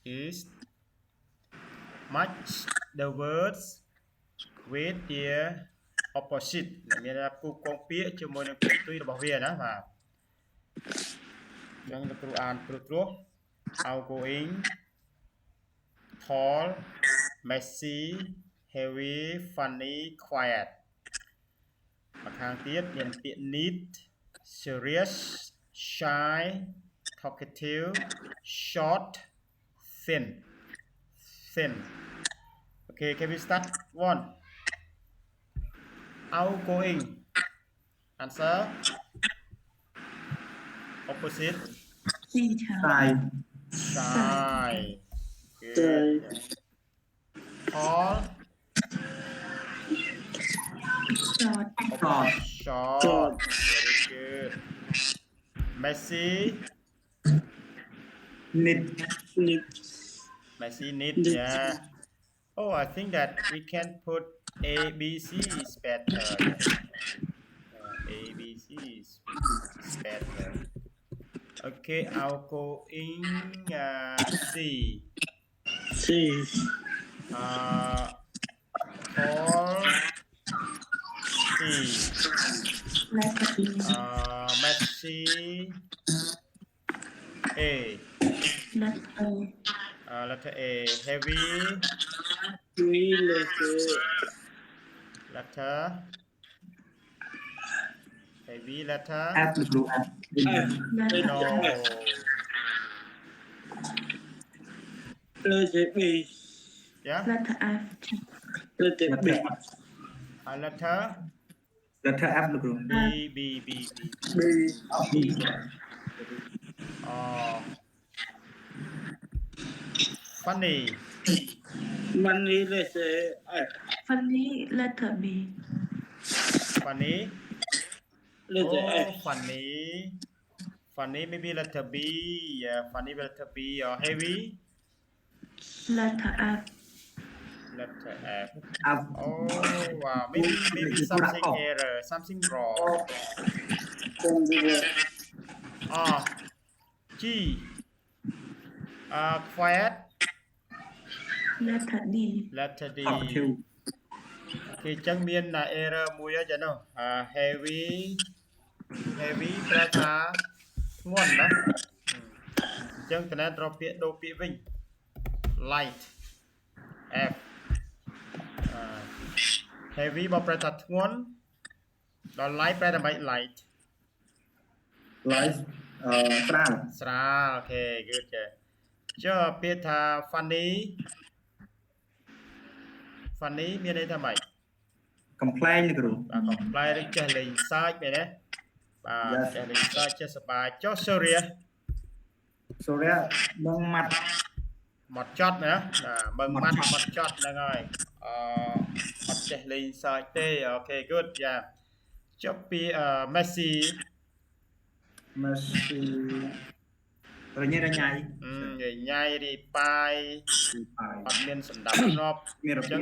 is match the words with their opposite មានថាគូកងពាក្យជាមួយនឹងពាក្យផ្ទុយរបស់វាណាបាទអញ្ចឹងលោកគ្រូអានព្រោះ outgoing tall messy heavy funny quiet មកខាងទៀតមានពាក្យ neat serious shy talkative short thin okay can we start one outgoing answer opposite shy good tall short very good messy neat yeah oh I think that we can put A B C is better A B C is better okay outgoing C tall C messy A letter A heavy letter heavy letter F blue F no letter B yeah letter F letter B letter F blue B B funny money letter F funny letter B funny letter F funny maybe letter B yeah funny letter B or heavy letter F letter F F oh wow maybe something error something wrong G quiet letter D letter D talkative គេចឹងមាន error មួយហើយចានោះheavy ប្រែថាធ្ងន់ណាអញ្ចឹងតើត្រូវពាក្យដូរពាក្យវិញ light F heavy បើប្រែថាធ្ងន់ដល់ light ប្រែថាម៉េច light light ស្រាល អូខេ good ចុះពាក្យថា funny មានន័យថាម៉េច កំ pl ែងលោកគ្រូ បាទកំ pl ែងឬចេះលេងសើចមែនទេបាទចេះលេងសើចចេះសប្បាយចុះ serious បងម៉ាត់ មកចត់ណាបើម៉ាត់មកចត់ហ្នឹងហើយអត់ចេះលេងសើចទេអូខេ good យ៉ាចុះពីMessi រញ៉ៃញ៉ៃរីប៉ាយអត់មានសម្ដាប់ធ្នាប់អញ្ចឹង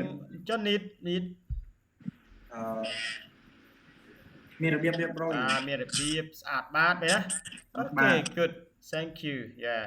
ចុះ need មានរបៀបរៀបរយ មានរបៀបស្អាតបាតមែនអូខេ good thank you yeah